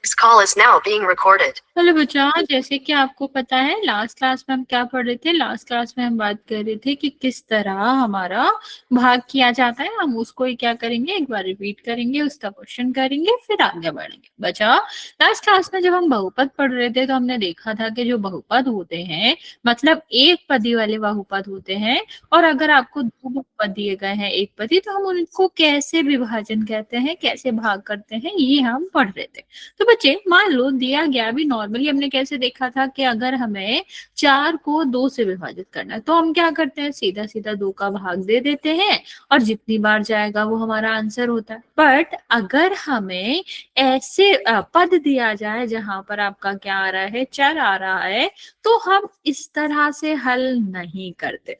This call is now being recorded. Hello बच्चा, जैसे कि आपको पता है लास्ट क्लास में हम क्या पढ़ रहे थे। लास्ट क्लास में हम बात कर रहे थे कि किस तरह हमारा भाग किया जाता है। हम उसको ही क्या करेंगे, एक बार रिपीट करेंगे, उसका क्वेश्चन करेंगे, फिर आगे बढ़ेंगे। बच्चा, लास्ट क्लास में जब हम बहुपद पढ़ रहे थे तो हमने देखा था कि जो बहुपद होते हैं मतलब एक पदी वाले बहुपद होते हैं, और अगर आपको दो बहुपद दिए गए हैं एक पदी, तो हम उनको कैसे विभाजन कहते हैं, कैसे भाग करते हैं, ये हम पढ़ रहे थे। तो बच्चे मान लो दिया गया, भी नॉर्मली हमने कैसे देखा था कि अगर हमें 4 को 2 से विभाजित करना है तो हम क्या करते हैं, सीधा सीधा 2 का भाग दे देते हैं और जितनी बार जाएगा वो हमारा आंसर होता है। बट अगर हमें ऐसे पद दिया जाए जहां पर आपका क्या आ रहा है, चर आ रहा है, तो हम इस तरह से हल नहीं करते।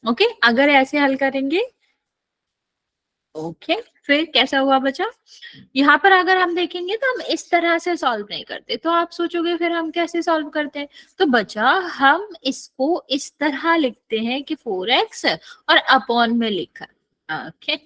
ओके, अगर ऐसे हल करेंगे, ओके, फिर कैसा हुआ बच्चा। यहाँ पर अगर हम देखेंगे तो हम इस तरह से सॉल्व नहीं करते, तो आप सोचोगे फिर हम कैसे सॉल्व करते हैं। तो बच्चा, हम इसको इस तरह लिखते हैं कि 4x और अपॉन में लिखा। ओके,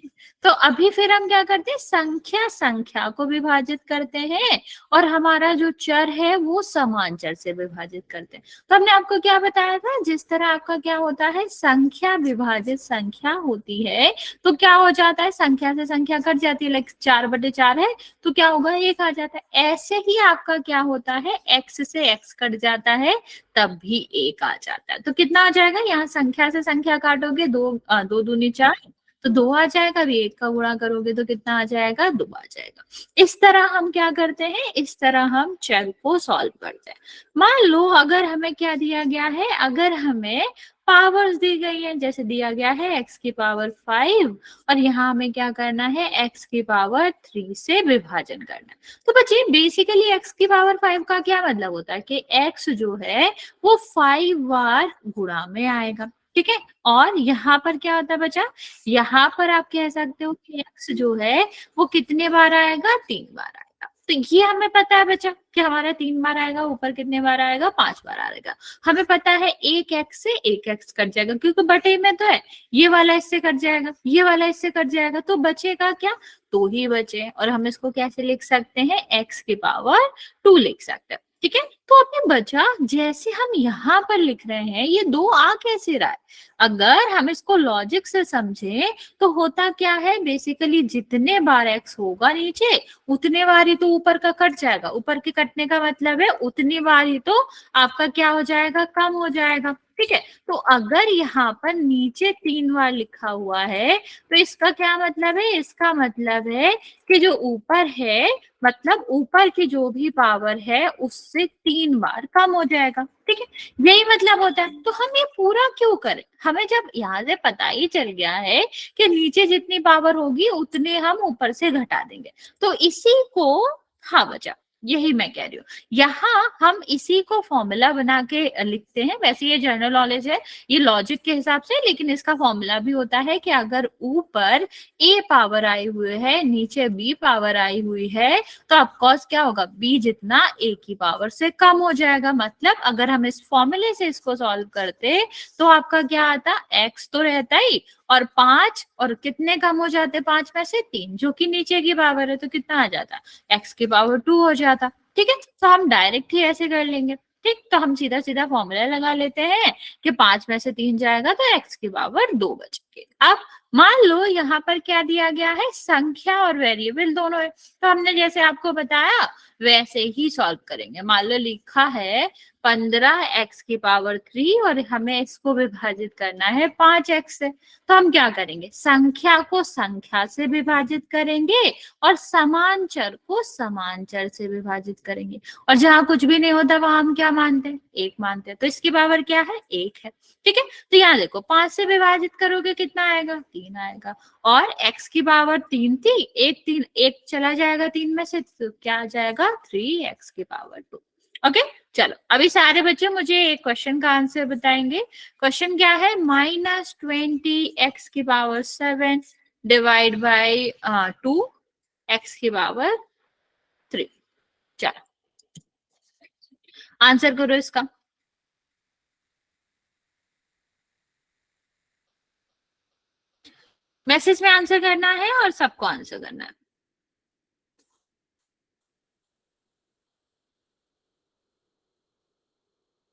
तो अभी फिर हम क्या करते हैं, संख्या संख्या को विभाजित करते हैं और हमारा जो चर है वो समान चर से विभाजित करते हैं। तो हमने आपको क्या बताया था, जिस तरह आपका क्या होता है, संख्या विभाजित संख्या होती है तो क्या हो जाता है, संख्या से संख्या कट जाती है। लाइक 4/4 है तो क्या होगा, 1 आ जाता है। ऐसे ही आपका क्या होता है, x से x कट जाता है तब भी 1 आ जाता है। तो कितना आ जाएगा, यहाँ संख्या से संख्या काटोगे, 2 दूनी 4, तो 2 आ जाएगा। अभी 1 का गुणा करोगे तो कितना आ जाएगा, 2 आ जाएगा। इस तरह हम क्या करते हैं, इस तरह हम चर को सॉल्व करते हैं। मान लो अगर हमें क्या दिया गया है, अगर हमें पावर्स दी गई है, जैसे दिया गया है x की पावर 5 और यहाँ हमें क्या करना है, x की पावर 3 से विभाजन करना है। तो बच्चे बेसिकली x की पावर 5 का क्या मतलब होता है कि x जो है वो 5 बार गुणा में आएगा, ठीक है। और यहाँ पर क्या होता है बच्चा, यहाँ पर आप कह सकते हो कि x जो है वो कितने बार आएगा, 3 बार आएगा। तो ये हमें पता है बच्चा कि हमारा 3 बार आएगा, ऊपर कितने बार आएगा, 5 बार आएगा। हमें पता है एक एक्स से एक एक्स कट जाएगा क्योंकि बटे में तो है, ये वाला इससे कट जाएगा, ये वाला इससे कट जाएगा, तो बचेगा क्या, 2 ही बचे। और हम इसको कैसे लिख सकते हैं, x की पावर 2 लिख सकते हैं, ठीक है। तो अपने बचा, जैसे हम यहाँ पर लिख रहे हैं, ये 2 आ कैसे रहा है, अगर हम इसको लॉजिक से समझे तो होता क्या है, बेसिकली जितने बार x होगा नीचे उतने बार ही तो ऊपर का कट जाएगा। ऊपर के कटने का मतलब है उतनी बार ही तो आपका क्या हो जाएगा, कम हो जाएगा, ठीक है। तो अगर यहाँ पर नीचे 3 बार लिखा हुआ है तो इसका क्या मतलब है, इसका मतलब है कि जो ऊपर है, मतलब ऊपर की जो भी पावर है उससे 3 बार कम हो जाएगा, ठीक है। यही मतलब होता है। तो हम ये पूरा क्यों करें, हमें जब यहाँ से पता ही चल गया है कि नीचे जितनी पावर होगी उतने हम ऊपर से घटा देंगे, तो इसी को, हाँ बचा, यही मैं कह रही हूँ। यहाँ हम इसी को फॉर्मूला बना के लिखते हैं। वैसे ये जनरल नॉलेज है, ये लॉजिक के हिसाब से, लेकिन इसका फॉर्मूला भी होता है कि अगर ऊपर a पावर आई हुई है, नीचे b पावर आई हुई है, तो ऑफकोर्स क्या होगा, b जितना a की पावर से कम हो जाएगा। मतलब अगर हम इस फॉर्मूले से इसको सॉल्व करते तो आपका क्या आता, x तो रहता ही, और 5 और कितने कम हो जाते, 5 में से 3 जो कि नीचे की पावर है, तो कितना आ जाता, x की पावर 2 हो जाता, ठीक है। तो हम डायरेक्ट ही ऐसे कर लेंगे, ठीक। तो हम सीधा सीधा फॉर्मूला लगा लेते हैं कि 5 में से 3 जाएगा तो x की पावर 2 बचेगी। अब मान लो यहाँ पर क्या दिया गया है, संख्या और वेरिएबल दोनों है, तो हमने जैसे आपको बताया वैसे ही सॉल्व करेंगे। मान लो लिखा है 15x की पावर 3 और हमें इसको विभाजित करना है 5x से, तो हम क्या करेंगे, संख्या को संख्या से विभाजित करेंगे और समान चर को समान चर से विभाजित करेंगे। और जहां कुछ भी नहीं होता वहां हम क्या मानते हैं, 1 मानते हैं। तो इसकी पावर क्या है, 1 है, ठीक है। तो यहाँ देखो 5 से विभाजित करोगे कितना आएगा, 3 आएगा। और x की पावर 3 थी, 1 चला जाएगा 3 में से, तो क्या आ जाएगा, 3x की पावर 2। ओके, चलो अभी सारे बच्चे मुझे एक क्वेश्चन का आंसर बताएंगे। क्वेश्चन क्या है, -20 x की पावर 7 डिवाइड बाई 2 x की पावर 3। चलो आंसर करो इसका। मैसेज में आंसर करना है और सबको आंसर करना है।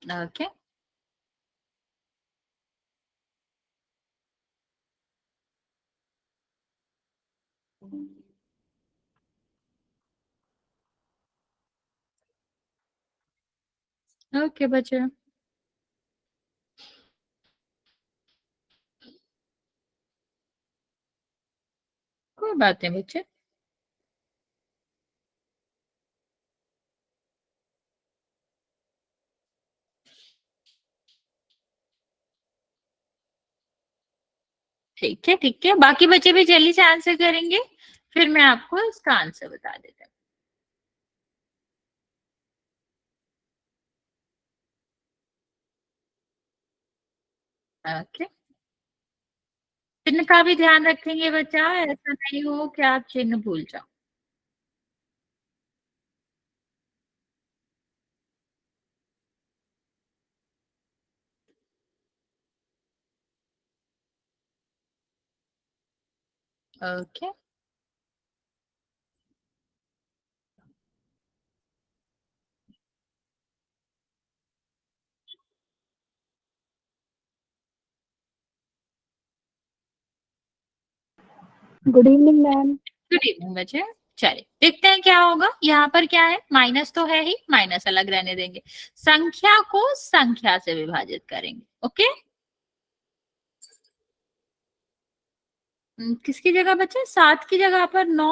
ओके। ओके बच्चे, कोई बात नहीं बच्चे। ठीक है, ठीक है, बाकी बच्चे भी जल्दी से आंसर करेंगे, फिर मैं आपको इसका आंसर बता देता हूँ। ओके। चिन्ह का भी ध्यान रखेंगे बच्चा, ऐसा नहीं हो कि आप चिन्ह भूल जाओ। Okay. Good evening ma'am. Good evening बच्चे। चलिए देखते हैं क्या होगा। यहाँ पर क्या है, माइनस तो है ही, माइनस अलग रहने देंगे। संख्या को संख्या से विभाजित करेंगे। ओके। किसकी जगह बच्चे, 7 की जगह पर 9।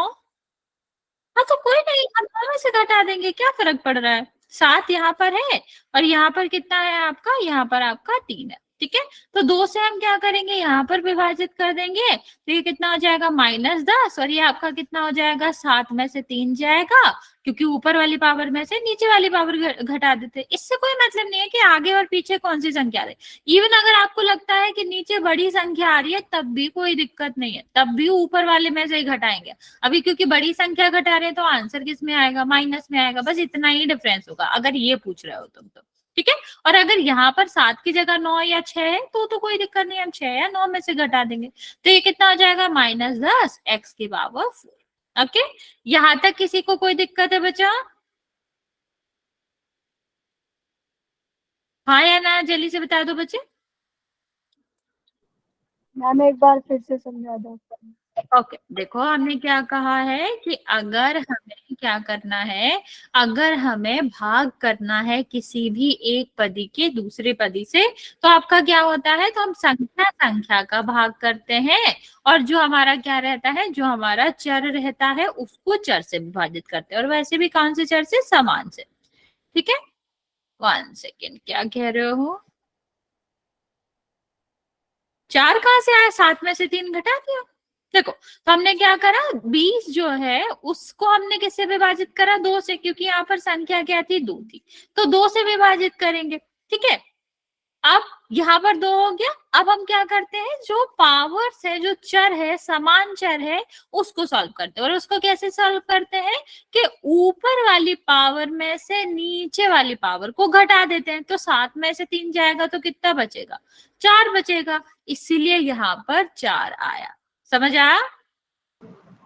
हाँ तो कोई नहीं, हम 9 में से घटा देंगे, क्या फर्क पड़ रहा है। 7 यहाँ पर है और यहाँ पर कितना है आपका, यहाँ पर आपका 3 है। ठीक है, तो 2 से हम क्या करेंगे, यहाँ पर विभाजित कर देंगे, तो ये कितना हो जाएगा, -10, और ये आपका कितना हो जाएगा, 7 में से 3 जाएगा, क्योंकि ऊपर वाली पावर में से नीचे वाली पावर घटा देते हैं। इससे कोई मतलब नहीं है कि आगे और पीछे कौन सी संख्या दे। इवन अगर आपको लगता है कि नीचे बड़ी संख्या आ रही है, तब भी कोई दिक्कत नहीं है, तब भी ऊपर वाले में से ही घटाएंगे। अभी क्योंकि बड़ी संख्या घटा रहे हैं तो आंसर किस में आएगा, माइनस में आएगा, बस इतना ही डिफरेंस होगा, अगर ये पूछ रहे हो तुम तो। ठीक है, और अगर यहाँ पर 7 की जगह 9 या 6 है तो कोई दिक्कत नहीं, हम 6 या 9 में से घटा देंगे, तो ये कितना हो जाएगा, -10 x की पावर 4। ओके, यहाँ तक किसी को कोई दिक्कत है बच्चा? हाँ या ना, जल्दी से बता दो बच्चे। मैम एक बार फिर से समझा दो। ओके, देखो हमने क्या कहा है कि अगर हमें क्या करना है, अगर हमें भाग करना है किसी भी एक पदी के दूसरे पदी से, तो आपका क्या होता है, तो हम संख्या संख्या का भाग करते हैं, और जो हमारा क्या रहता है, जो हमारा चर रहता है उसको चर से विभाजित करते हैं, और वैसे भी कौन से चर से, समान से। ठीक है, 1 सेकेंड, क्या कह रहे हो, 4 कहाँ से आया, 7 में से 3 घटा दिया। देखो, तो हमने क्या करा, 20 जो है उसको हमने किससे विभाजित करा, 2 से, क्योंकि यहाँ पर संख्या क्या थी, 2 थी, तो 2 से विभाजित करेंगे। ठीक है, अब यहाँ पर 2 हो गया। अब हम क्या करते हैं, जो पावर्स है, जो चर है, समान चर है, उसको सॉल्व करते हैं, और उसको कैसे सॉल्व करते हैं, कि ऊपर वाली पावर में से नीचे वाली पावर को घटा देते हैं, तो 7 में से 3 जाएगा तो कितना बचेगा, 4 बचेगा, इसीलिए यहाँ पर 4 आया। समझ आया?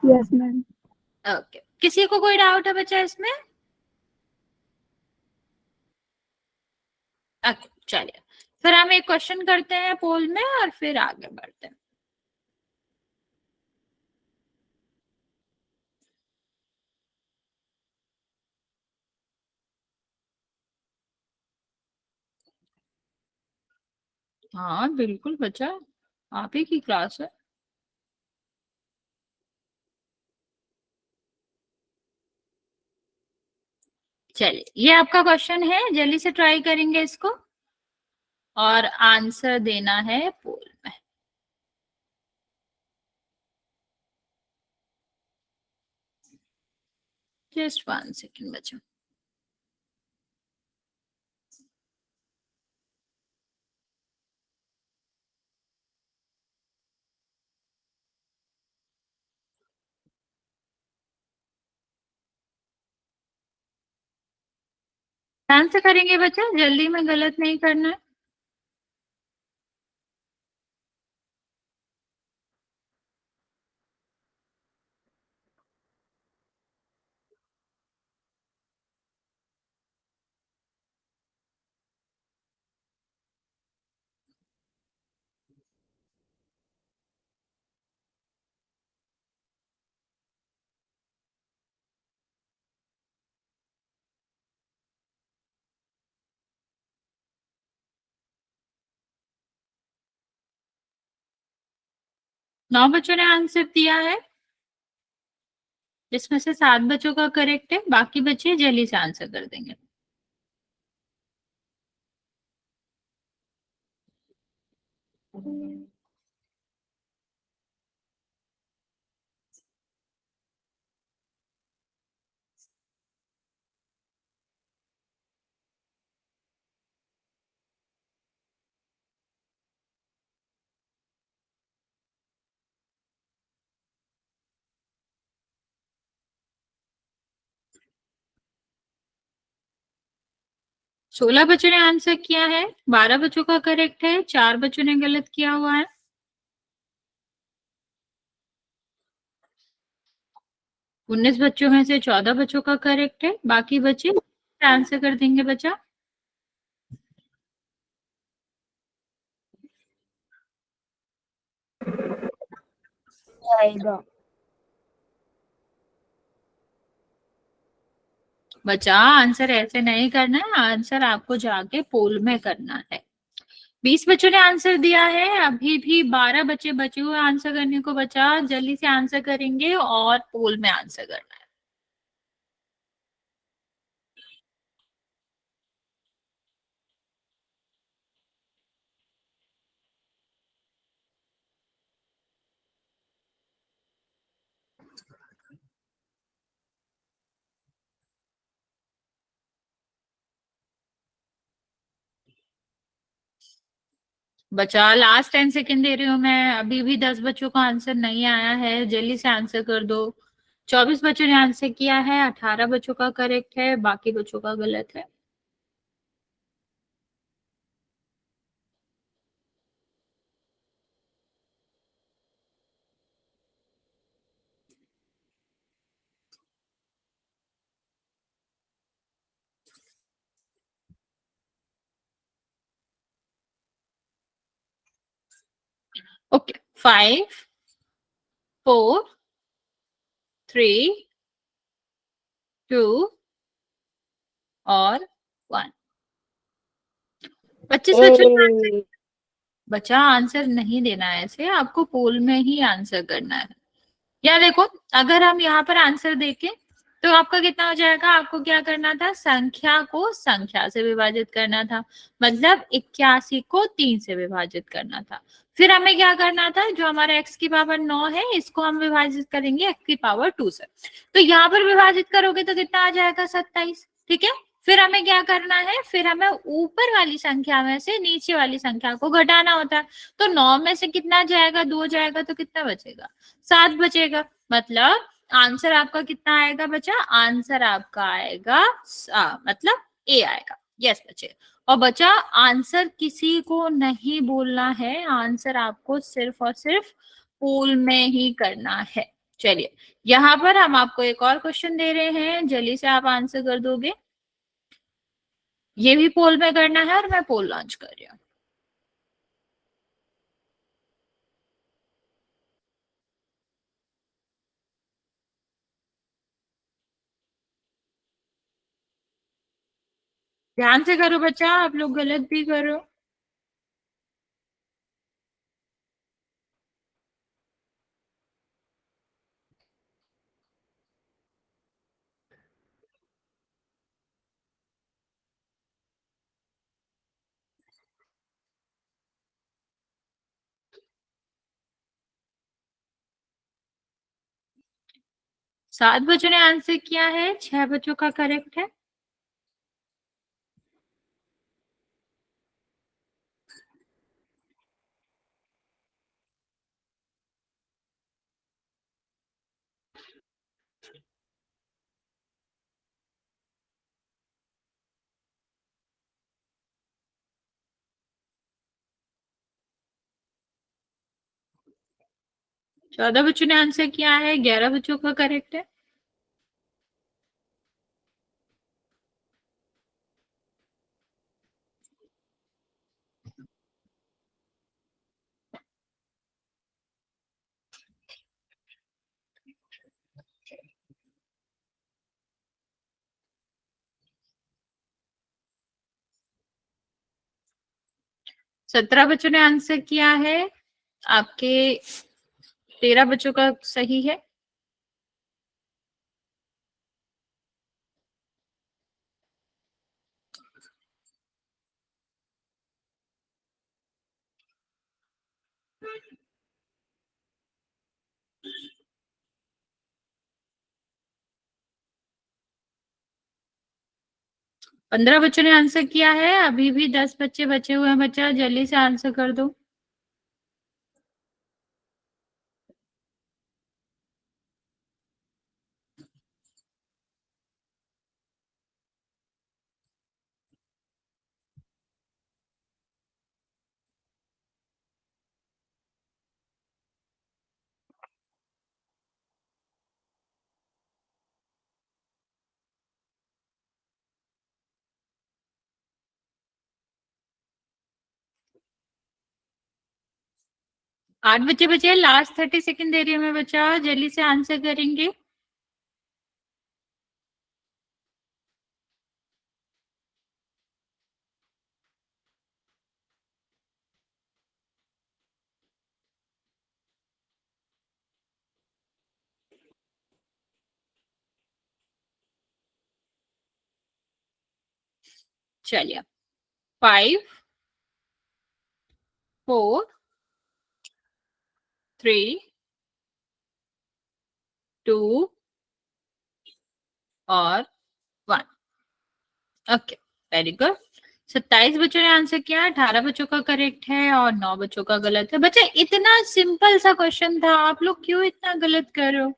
Yes ma'am. ओके, किसी को कोई डाउट है बच्चा इसमें? ओके, चलिए, फिर हम एक क्वेश्चन करते हैं पोल में और फिर आगे बढ़ते हैं। हाँ बिल्कुल बच्चा, आप ही की क्लास है। चलिए, ये आपका क्वेश्चन है, जल्दी से ट्राई करेंगे इसको, और आंसर देना है पोल में। जस्ट 1 सेकेंड बच्चा। ध्यान से करेंगे बच्चा, जल्दी में गलत नहीं करना है। 9 बच्चों ने आंसर दिया है, जिसमें से 7 बच्चों का करेक्ट है, बाकी बच्चे जल्दी से आंसर कर देंगे। हम्म, 16 बच्चों ने आंसर किया है, 12 बच्चों का करेक्ट है, 4 बच्चों ने गलत किया हुआ है। 19 बच्चों में से 14 बच्चों का करेक्ट है, बाकी बच्चे आंसर कर देंगे बच्चा। आएगा। बच्चा आंसर ऐसे नहीं करना है, आंसर आपको जाके पोल में करना है। 20 बच्चों ने आंसर दिया है, अभी भी 12 बच्चे बचे हुए आंसर करने को। बचा जल्दी से आंसर करेंगे और पोल में आंसर करना है। बचा लास्ट 10 सेकेंड दे रही हूँ मैं, अभी भी 10 बच्चों का आंसर नहीं आया है, जल्दी से आंसर कर दो। 24 बच्चों ने आंसर किया है, 18 बच्चों का करेक्ट है, बाकी बच्चों का गलत है। ओके, 5 4 3 2 और 1। 25 बच्चों ने आंसर। ए, बचा आंसर नहीं देना है, ऐसे आपको पोल में ही आंसर करना है। या देखो, अगर हम यहाँ पर आंसर देखें तो आपका कितना हो जाएगा, आपको क्या करना था, संख्या को संख्या से विभाजित करना था, मतलब 81 को 3 से विभाजित करना था। फिर हमें क्या करना था, जो हमारा x की पावर 9 है, इसको हम विभाजित करेंगे x की पावर 2 से। तो यहाँ पर विभाजित करोगे तो कितना आ जाएगा, 27। ठीक है, फिर हमें क्या करना है, फिर हमें ऊपर वाली संख्या में से नीचे वाली संख्या को घटाना होता है। तो 9 में से कितना जाएगा, 2 जाएगा, तो कितना बचेगा, 7 बचेगा। मतलब आंसर आपका कितना आएगा बच्चा, आंसर आपका आएगा मतलब ए आएगा। यस बच्चे। और बच्चा आंसर किसी को नहीं बोलना है, आंसर आपको सिर्फ और सिर्फ पोल में ही करना है। चलिए, यहाँ पर हम आपको एक और क्वेश्चन दे रहे हैं, जल्दी से आप आंसर कर दोगे। ये भी पोल में करना है और मैं पोल लॉन्च कर रही हूँ। ध्यान से करो बच्चा, आप लोग गलत भी करो। सात बच्चों ने आंसर किया है, 6 बच्चों का करेक्ट है। चौदह बच्चों ने आंसर किया है, 11 बच्चों का करेक्ट है। सत्रह बच्चों ने आंसर किया है, आपके 13 बच्चों का सही है। पंद्रह बच्चों ने आंसर किया है, अभी भी 10 बच्चे बचे हुए हैं। बच्चा जल्दी से आंसर कर दो। आठ बच्चे बचे हैं, लास्ट 30 सेकंड दे रही हूँ मैं। बच्चा जल्दी से आंसर करेंगे। चलिए, 5 4 3 2 और 1। Okay, very good. 27 बच्चों ने आंसर किया, 18 बच्चों का करेक्ट है और 9 बच्चों का गलत है। बच्चे इतना सिंपल सा क्वेश्चन था, आप लोग क्यों इतना गलत कर रहे हो?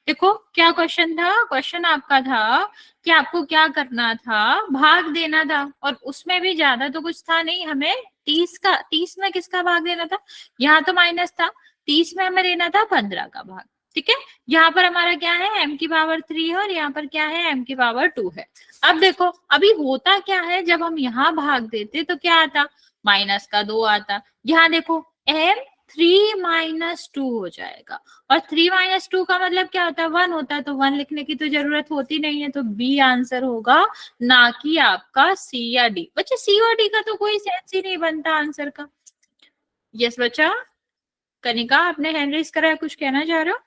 देखो क्या क्वेश्चन था। क्वेश्चन आपका था कि आपको क्या करना था, भाग देना था, और उसमें भी ज्यादा तो कुछ था नहीं। हमें 30 में किसका भाग देना था? यहाँ तो माइनस था, 30 में हमें देना था 15 का भाग। ठीक है, यहाँ पर हमारा क्या है, m की पावर 3 है और यहाँ पर क्या है, m की पावर 2 है। अब देखो अभी होता क्या है, जब हम यहाँ भाग देते तो क्या आता, माइनस का 2 आता। यहाँ देखो m 3 माइनस 2 हो जाएगा, और 3 माइनस 2 का मतलब क्या होता है, 1 होता है। तो 1 लिखने की तो जरूरत होती नहीं है, तो बी आंसर होगा, ना कि आपका सी या डी। बच्चे सी और डी का तो कोई सेंस ही नहीं बनता आंसर का। यस बच्चा, कनिका आपने हैंड रेज करा है, कुछ कहना चाह रहे हो?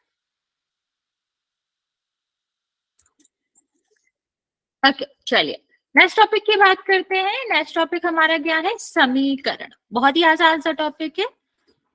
ओके चलिए, नेक्स्ट टॉपिक की बात करते हैं। नेक्स्ट टॉपिक हमारा क्या है, समीकरण। बहुत ही आसान सा टॉपिक है।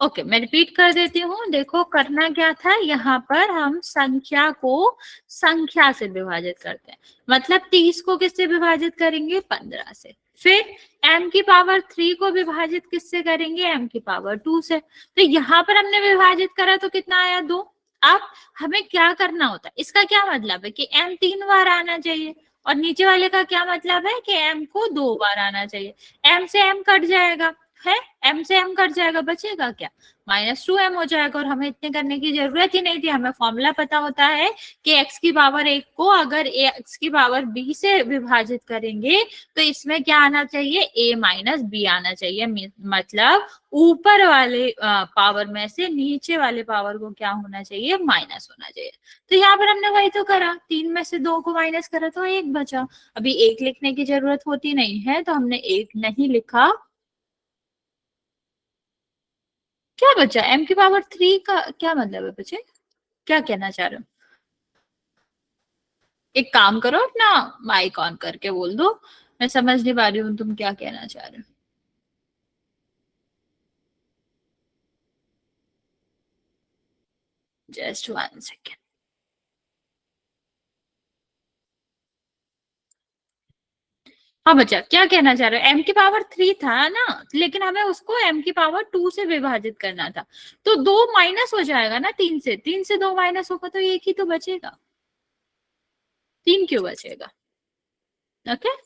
ओके, मैं रिपीट कर देती हूँ। देखो करना क्या था, यहाँ पर हम संख्या को संख्या से विभाजित करते हैं। मतलब 30 को किससे विभाजित करेंगे, 15 से। फिर m की पावर 3 को विभाजित किससे करेंगे, m की पावर 2 से। तो यहाँ पर हमने विभाजित करा तो कितना आया, 2। अब हमें क्या करना होता है, इसका क्या मतलब है कि m 3 बार आना चाहिए, और नीचे वाले का क्या मतलब है कि m को 2 बार आना चाहिए। m से m कट जाएगा, है m से m कट जाएगा, बचेगा क्या, -2m हो जाएगा। और हमें इतने करने की जरूरत ही नहीं थी, हमें फॉर्मूला पता होता है कि x की पावर 1 को अगर x की पावर b से विभाजित करेंगे तो इसमें क्या आना चाहिए, a माइनस बी आना चाहिए। मतलब ऊपर वाले पावर में से नीचे वाले पावर को क्या होना चाहिए, माइनस होना चाहिए। तो यहाँ पर हमने वही तो करा, 3 में से 2 को माइनस करा तो 1 बचा। अभी 1 लिखने की जरूरत होती नहीं है, तो हमने 1 नहीं लिखा। क्या बचा, m की पावर 3 का क्या मतलब है बच्चे, क्या कहना चाह रहे हो? एक काम करो, अपना माइक ऑन करके बोल दो, मैं समझ नहीं पा रही हूँ तुम क्या कहना चाह रहे हो। Just 1 second. हाँ बच्चा, क्या कहना चाह रहे हो, m की पावर 3 था ना, लेकिन हमें उसको m की पावर 2 से विभाजित करना था। तो 2 माइनस हो जाएगा ना, 3 से, 3 से 2 माइनस होगा तो 1 ही तो बचेगा, 3 क्यों बचेगा? ओके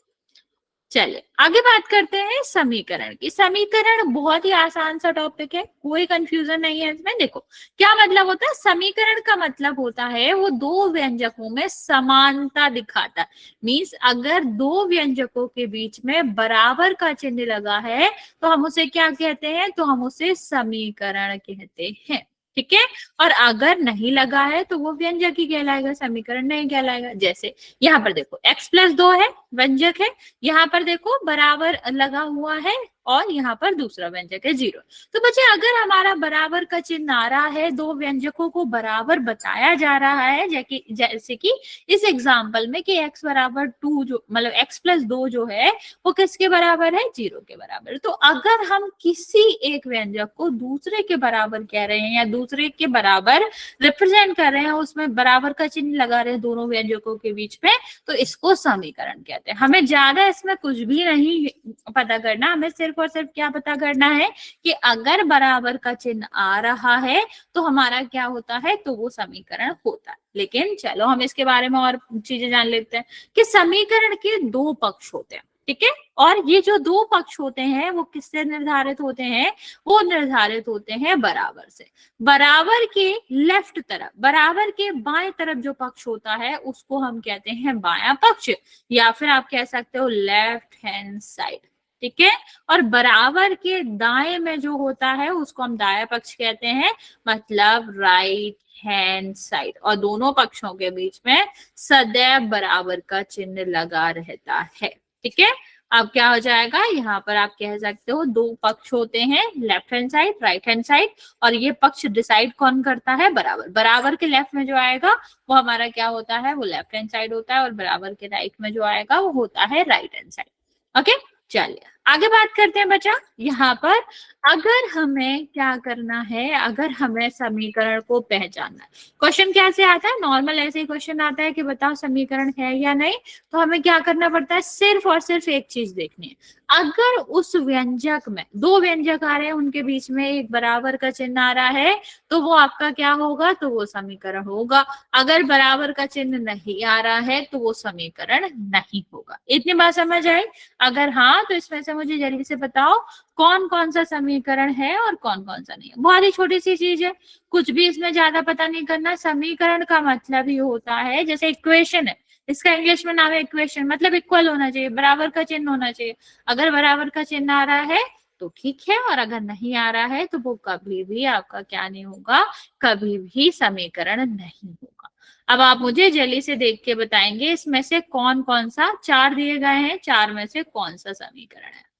चलिए आगे बात करते हैं समीकरण की। समीकरण बहुत ही आसान सा टॉपिक है, कोई कंफ्यूजन नहीं है इसमें। देखो क्या मतलब होता है, समीकरण का मतलब होता है वो दो व्यंजकों में समानता दिखाता है। मींस अगर दो व्यंजकों के बीच में बराबर का चिन्ह लगा है तो हम उसे क्या कहते हैं, तो हम उसे समीकरण कहते हैं। ठीक है, और अगर नहीं लगा है तो वो व्यंजक ही कहलाएगा, समीकरण नहीं कहलाएगा। जैसे यहाँ पर देखो x+2 है, व्यंजक है। यहाँ पर देखो बराबर लगा हुआ है और यहाँ पर दूसरा व्यंजक है 0। तो बच्चे अगर हमारा बराबर का चिन्ह आ रहा है, दो व्यंजकों को बराबर बताया जा रहा है, जैसे कि इस एग्जाम्पल में कि x बराबर 2 जो मतलब x+2 जो है वो किसके बराबर है, 0 के बराबर। तो अगर हम किसी एक व्यंजक को दूसरे के बराबर कह रहे हैं या दूसरे के बराबर रिप्रेजेंट कर रहे हैं, उसमें बराबर का चिन्ह लगा रहे हैं दोनों व्यंजकों के बीच में, तो इसको समीकरण कहते हैं। हमें ज्यादा इसमें कुछ भी नहीं पता करना, हमें सिर्फ और सिर्फ क्या पता करना है कि अगर बराबर का चिन्ह आ रहा है तो हमारा क्या होता है, तो वो समीकरण होता है। लेकिन चलो हम इसके बारे में और चीजें जान लेते हैं कि समीकरण के दो पक्ष होते हैं, ठीक है। और ये जो दो पक्ष होते हैं वो किससे निर्धारित होते हैं, वो निर्धारित होते हैं बराबर से। बराबर के लेफ्ट तरफ, बराबर के बाएं तरफ जो पक्ष होता है उसको हम कहते हैं बायां पक्ष, या फिर आप कह सकते हो लेफ्ट हैंड साइड, ठीक है। और बराबर के दाएं में जो होता है उसको हम दायां पक्ष कहते हैं, मतलब राइट हैंड साइड। और दोनों पक्षों के बीच में सदैव बराबर का चिन्ह लगा रहता है, ठीक है। अब क्या हो जाएगा, यहाँ पर आप कह सकते हो दो पक्ष होते हैं, left hand side, right hand side, और ये पक्ष डिसाइड कौन करता है, बराबर। बराबर के लेफ्ट में जो आएगा वो हमारा क्या होता है, वो लेफ्ट हैंड साइड होता है, और बराबर के राइट में जो आएगा वो होता है राइट हैंड साइड। ओके, चलिए आगे बात करते हैं बच्चा। यहाँ पर अगर हमें क्या करना है, अगर हमें समीकरण को पहचानना है, क्वेश्चन कैसे आता है, नॉर्मल ऐसे ही क्वेश्चन आता है कि बताओ समीकरण है या नहीं, तो हमें क्या करना पड़ता है, सिर्फ और सिर्फ एक चीज देखनी है। अगर उस व्यंजक में दो व्यंजक आ रहे हैं, उनके बीच में एक बराबर का चिन्ह आ रहा है, तो वो आपका क्या होगा, तो वो समीकरण होगा। अगर बराबर का चिन्ह नहीं आ रहा है तो वो समीकरण नहीं होगा। इतनी बात समझ आई? अगर हाँ तो इसमें से मुझे जल्दी से बताओ कौन कौन सा समीकरण है और कौन कौन सा नहीं है। बहुत ही छोटी सी चीज है, कुछ भी इसमें ज्यादा पता नहीं करना। समीकरण का मतलब ही होता है, जैसे इक्वेशन है, इसका इंग्लिश में नाम है इक्वेशन, मतलब इक्वल होना चाहिए, बराबर का चिन्ह होना चाहिए। अगर बराबर का चिन्ह आ रहा है तो ठीक है, और अगर नहीं आ रहा है तो वो कभी भी आपका क्या नहीं होगा, कभी भी समीकरण नहीं होगा। अब आप मुझे जल्दी से देख के बताएंगे इसमें से कौन कौन सा, चार दिए गए हैं, चार में से कौन सा समीकरण है।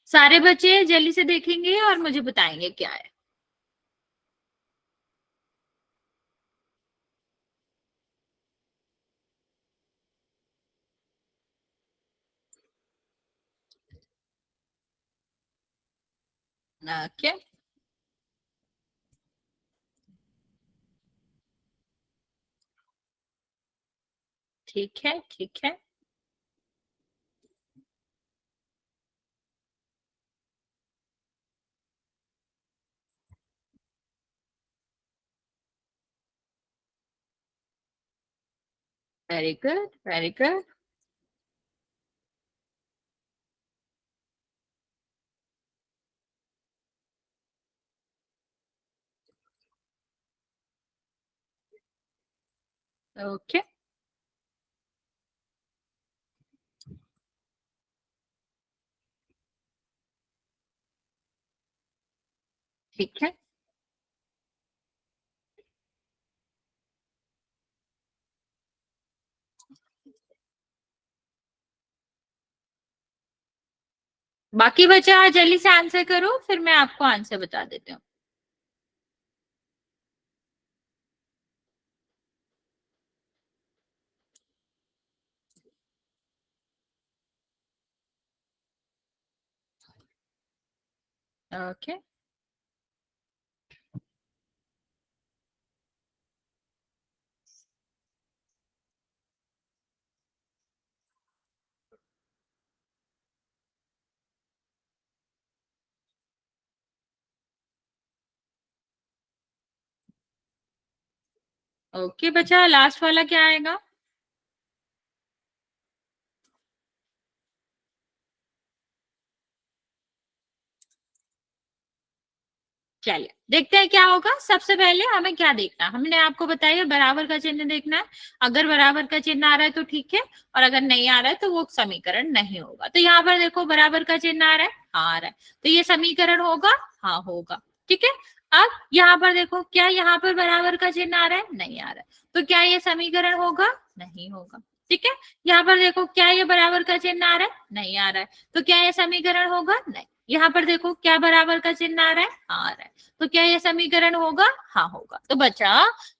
सारे बच्चे जल्दी से देखेंगे और मुझे बताएंगे क्या है। ओके, ठीक है, ठीक है, very good, very good. Okay, ठीक है। बाकी बच्चा जल्दी से आंसर करो, फिर मैं आपको आंसर बता देती हूँ। ओके, ओके बच्चा, लास्ट वाला क्या आएगा? चलिए देखते हैं क्या होगा। सबसे पहले हमें क्या देखना है, हमने आपको बताया बराबर का चिन्ह देखना है। अगर बराबर का चिन्ह आ रहा है तो ठीक है, और अगर नहीं आ रहा है तो वो समीकरण नहीं होगा। तो यहाँ पर देखो बराबर का चिन्ह आ रहा है, हाँ आ रहा है, तो ये समीकरण होगा, हाँ होगा, ठीक है। अब यहाँ पर देखो, क्या यहाँ पर बराबर का चिन्ह आ रहा है, नहीं आ रहा है, तो क्या ये समीकरण होगा, नहीं होगा। ठीक है, यहाँ पर देखो क्या ये बराबर का चिन्ह आ रहा है, नहीं आ रहा है, तो क्या ये समीकरण होगा, नहीं। यहाँ पर देखो क्या बराबर का चिन्ह आ रहा है, हाँ आ रहा है, तो क्या ये समीकरण होगा, हाँ होगा। तो बच्चा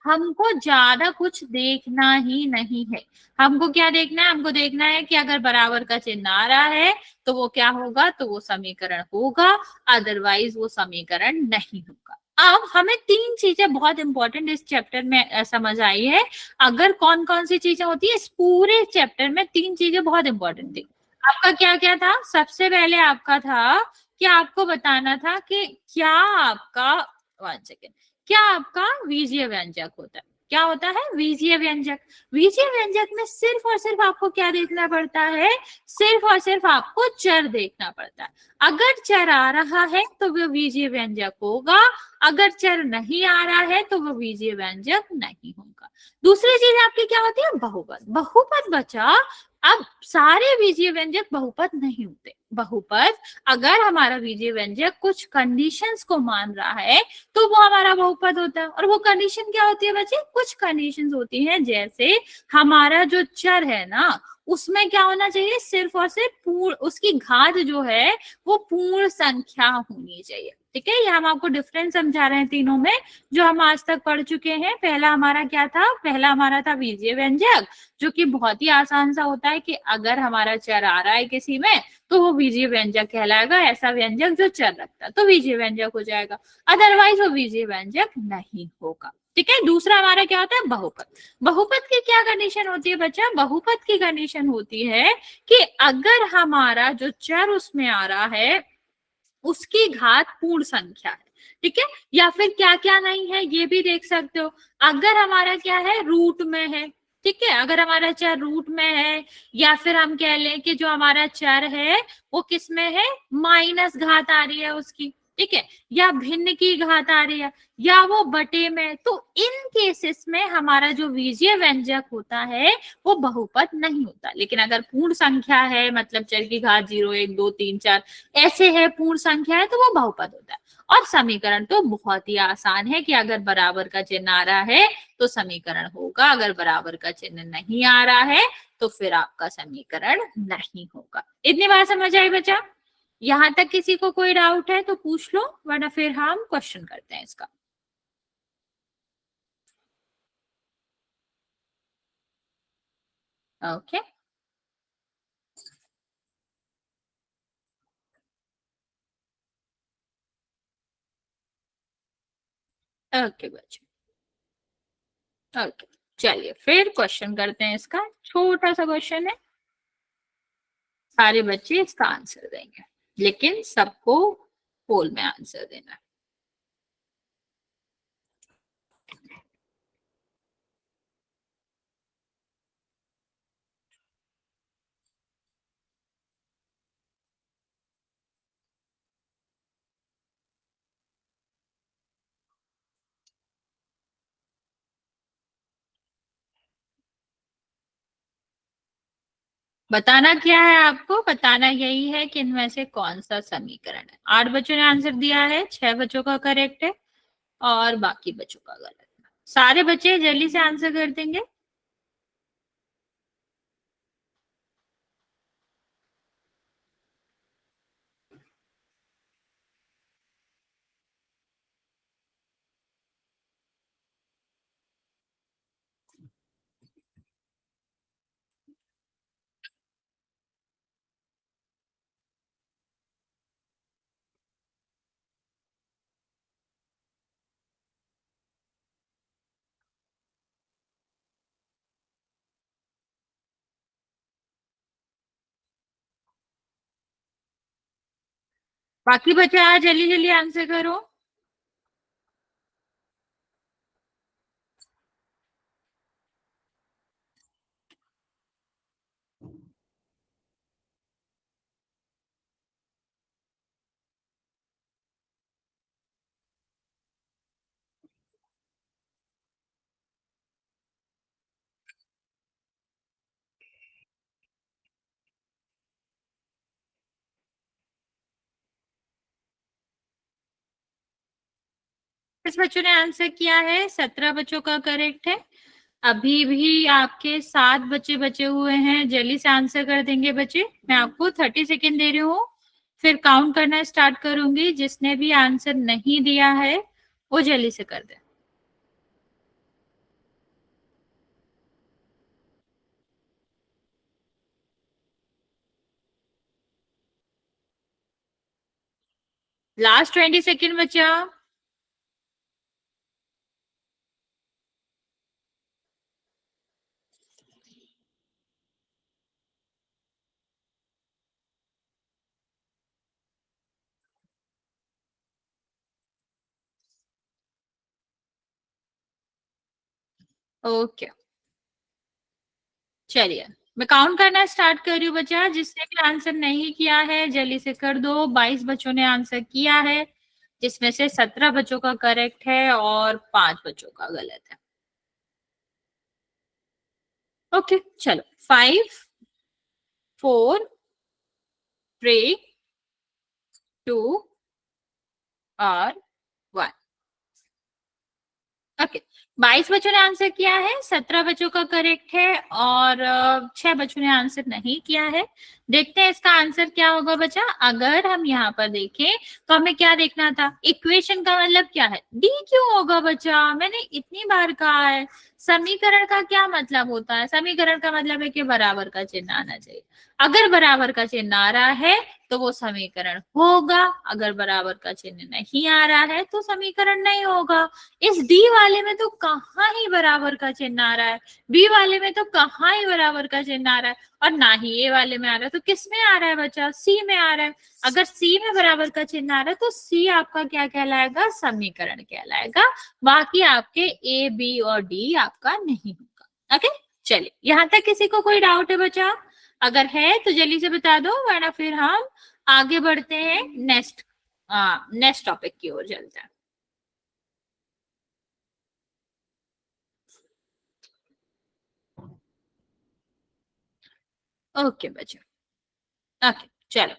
हमको ज्यादा कुछ देखना ही नहीं है, हमको क्या देखना है, हमको देखना है कि अगर बराबर का चिन्ह आ रहा है तो वो क्या होगा, तो वो समीकरण होगा, अदरवाइज वो समीकरण नहीं होगा। अब हमें तीन चीजें बहुत इंपॉर्टेंट इस चैप्टर में समझ आई है। अगर कौन कौन सी चीजें होती है, इस पूरे चैप्टर में तीन चीजें बहुत इंपॉर्टेंट थी। आपका क्या क्या था, सबसे पहले आपका था कि आपको बताना था कि क्या आपका, वन सेकेंड, क्या आपका बीजीय व्यंजक होता है, क्या होता है बीजीय व्यंजक। बीजीय व्यंजक में सिर्फ और सिर्फ आपको क्या देखना पड़ता है, सिर्फ और सिर्फ आपको चर देखना पड़ता है। अगर चर आ रहा है तो वो बीजीय व्यंजक होगा, अगर चर नहीं आ रहा है तो वो बीजीय व्यंजक नहीं होगा। दूसरी चीज आपकी क्या होती है, बहुपद। बहुपद बचा, अब सारे बीजीय व्यंजक बहुपद नहीं होते। बहुपद अगर हमारा बीजीय व्यंजक कुछ कंडीशंस को मान रहा है तो वो हमारा बहुपद होता है। और वो कंडीशन क्या होती है बच्चे, कुछ कंडीशंस होती हैं, जैसे हमारा जो चर है ना उसमें क्या होना चाहिए, सिर्फ और सिर्फ पूर्ण, उसकी घात जो है वो पूर्ण संख्या होनी चाहिए। ठीक है, ये हम आपको डिफरेंस समझा रहे हैं तीनों में जो हम आज तक पढ़ चुके हैं। पहला हमारा क्या था, पहला हमारा था बीजीय व्यंजक, जो कि बहुत ही आसान सा होता है कि अगर हमारा चर आ रहा है किसी में तो वो बीजीय व्यंजक कहलाएगा, ऐसा व्यंजक जो चर रखता है तो बीजीय व्यंजक हो जाएगा, अदरवाइज वो बीजीय व्यंजक नहीं होगा। ठीक है, दूसरा हमारा क्या होता है, बहुपद। बहुपद की क्या कंडीशन होती है बच्चा, बहुपद की कंडीशन होती है कि अगर हमारा जो चर उसमें आ रहा है उसकी घात पूर्ण संख्या है। ठीक है, या फिर क्या क्या नहीं है ये भी देख सकते हो, अगर हमारा क्या है, रूट में है। ठीक है, अगर हमारा चर रूट में है, या फिर हम कह लें कि जो हमारा चर है वो किस में है, माइनस घात आ रही है उसकी। ठीक है, या भिन्न की घात आ रही है, या वो बटे में, तो इन केसेस में हमारा जो बीजीय व्यंजक होता है वो बहुपद नहीं होता। लेकिन अगर पूर्ण संख्या है, मतलब चर की घात 0 1 2 3 4 ऐसे है, पूर्ण संख्या है, तो वो बहुपद होता है। और समीकरण तो बहुत ही आसान है कि अगर बराबर का चिन्ह आ रहा है तो समीकरण होगा, अगर बराबर का चिन्ह नहीं आ रहा है तो फिर आपका समीकरण नहीं होगा। इतनी बात समझ आई बच्चा, यहां तक किसी को कोई डाउट है तो पूछ लो, वरना फिर हम क्वेश्चन करते हैं इसका। ओके ओके बच्चा, ओके, चलिए फिर क्वेश्चन करते हैं इसका। छोटा सा क्वेश्चन है, सारे बच्चे इसका आंसर देंगे, लेकिन सबको पोल में आंसर देना है। बताना क्या है आपको, बताना यही है कि इनमें से कौन सा समीकरण है। 8 बच्चों ने आंसर दिया है, 6 बच्चों का करेक्ट है और बाकी बच्चों का गलत है। सारे बच्चे जल्दी से आंसर कर देंगे। बाकी बच्चे आज जल्दी जल्दी आंसर करो। इस बच्चों ने आंसर किया है, 17 बच्चों का करेक्ट है। अभी भी आपके 7 बच्चे बचे हुए हैं, जल्दी से आंसर कर देंगे बच्चे। मैं आपको 30 सेकेंड दे रही हूँ, फिर काउंट करना स्टार्ट करूंगी। जिसने भी आंसर नहीं दिया है वो जल्दी से कर दे। लास्ट 20 सेकेंड बचा। ओके, चलिए मैं काउंट करना स्टार्ट कर रही हूँ बच्चा। जिसने भी आंसर नहीं किया है जल्दी से कर दो। 22 बच्चों ने आंसर किया है, जिसमें से 17 बच्चों का करेक्ट है और 5 बच्चों का गलत है। ओके चलो, 5 4 3 2 और 1। ओके, 22 बच्चों ने आंसर किया है, 17 बच्चों का करेक्ट है और 6 बच्चों ने आंसर नहीं किया है। देखते हैं इसका आंसर क्या होगा बच्चा। अगर हम यहाँ पर देखें तो हमें क्या देखना था, इक्वेशन का मतलब क्या है, डी क्यों होगा बच्चा, मैंने इतनी बार कहा है। समीकरण का क्या मतलब होता है, समीकरण का मतलब है कि बराबर का चिन्ह आना चाहिए। अगर बराबर का चिन्ह आ रहा है तो वो समीकरण होगा, अगर बराबर का चिन्ह नहीं आ रहा है तो समीकरण नहीं होगा। इस डी वाले में तो कहाँ ही बराबर का चिन्ह आ रहा है, बी वाले में तो कहाँ ही बराबर का चिन्ह आ रहा है, और ना ही ए वाले में आ रहा है। तो किस में आ रहा है बच्चा, सी में आ रहा है। अगर सी में बराबर का चिन्ह आ रहा है तो सी आपका क्या कहलाएगा, समीकरण कहलाएगा। बाकी आपके ए बी और डी आपका नहीं होगा। ओके चलिए, यहां तक किसी को कोई डाउट है बच्चा? अगर है तो जल्दी से बता दो, वरना फिर हम आगे बढ़ते हैं, नेक्स्ट टॉपिक की ओर चलते हैं। ओके बच्चे, ओके चलो।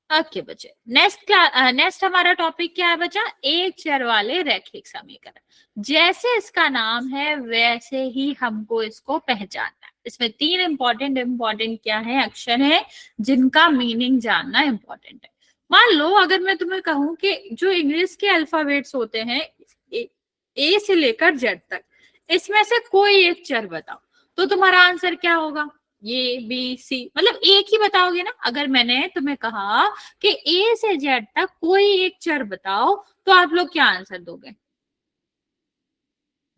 ओके बच्चे, नेक्स्ट हमारा टॉपिक क्या है बच्चा, एक चर वाले रैखिक समीकरण। जैसे इसका नाम है वैसे ही हमको इसको पहचानना है। इसमें 3 इंपॉर्टेंट क्या है, अक्षर है जिनका मीनिंग जानना इंपॉर्टेंट है। मान लो अगर मैं तुम्हें कहूं कि जो इंग्लिश के अल्फाबेट्स होते हैं ए से लेकर जेड तक, इसमें से कोई एक चर बताओ, तो तुम्हारा आंसर क्या होगा, ए बी सी, मतलब एक ही बताओगे ना। अगर मैंने तुम्हें कहा कि ए से जेड तक कोई एक चर बताओ, तो आप लोग क्या आंसर दोगे,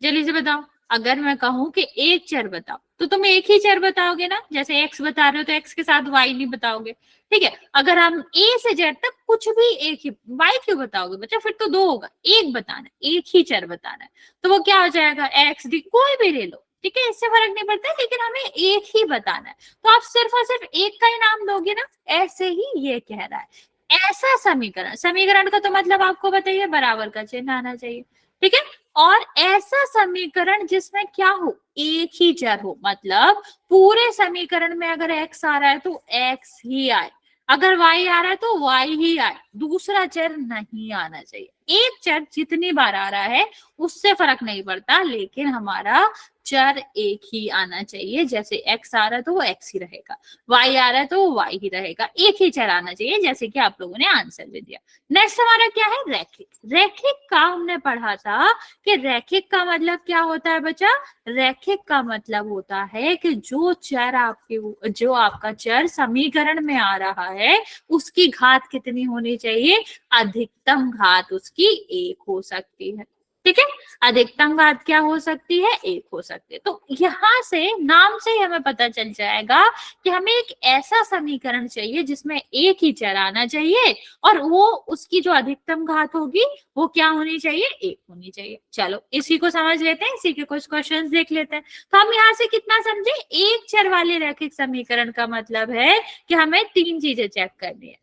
जल्दी से बताओ। अगर मैं कहूं कि एक चर बताओ तो तुम एक ही चर बताओगे ना, जैसे एक्स बता रहे हो तो एक्स के साथ वाई नहीं बताओगे। ठीक है, अगर हम ए से जेड तक कुछ भी एक ही, वाई क्यों बताओगे बच्चा, फिर तो दो होगा, एक बताना है, एक ही चर बताना है। तो वो क्या हो जाएगा, एक्स डी, कोई भी ले लो, ठीक है, इससे फर्क नहीं पड़ता, लेकिन हमें एक ही बताना है। तो आप सिर्फ और सिर्फ एक का ही नाम दोगे ना, ऐसे ही ये कह रहा है। ऐसा समीकरण, समीकरण का तो मतलब आपको बताइए बराबर का चिन्ह आना चाहिए, ठीक है। और ऐसा समीकरण जिसमें क्या हो, एक ही चर हो, मतलब पूरे समीकरण में अगर एक्स आ रहा है तो एक्स ही आए, अगर वाई आ रहा है तो वाई ही आए, दूसरा चर नहीं आना चाहिए। एक चर जितनी बार आ रहा है उससे फर्क नहीं पड़ता, लेकिन हमारा चर एक ही आना चाहिए। जैसे एक्स आ रहा है तो वो एक्स ही रहेगा, वाई आ रहा है तो वो वाई ही रहेगा, एक ही चर आना चाहिए, जैसे कि आप लोगों ने आंसर भी दिया। नेक्स्ट हमारा क्या है, रैखिक। रैखिक का हमने पढ़ा था कि रैखिक का मतलब क्या होता है बच्चा, रैखिक का मतलब होता है कि जो चर आपके, जो आपका चर समीकरण में आ रहा है उसकी घात कितनी होनी चाहिए, अधिकतम घात उसकी 1 हो सकती है, ठीक है। अधिकतम घात क्या हो सकती है, 1 हो सकती है। तो यहां से नाम से ही हमें पता चल जाएगा कि हमें एक ऐसा समीकरण चाहिए जिसमें एक ही चर आना चाहिए, और वो उसकी जो अधिकतम घात होगी वो क्या होनी चाहिए, 1 होनी चाहिए। चलो इसी को समझ लेते हैं, इसी के कुछ क्वेश्चंस देख लेते हैं। तो हम यहाँ से कितना समझे, एक चर वाले रैखिक समीकरण का मतलब है कि हमें 3 चीजें चेक करनी है।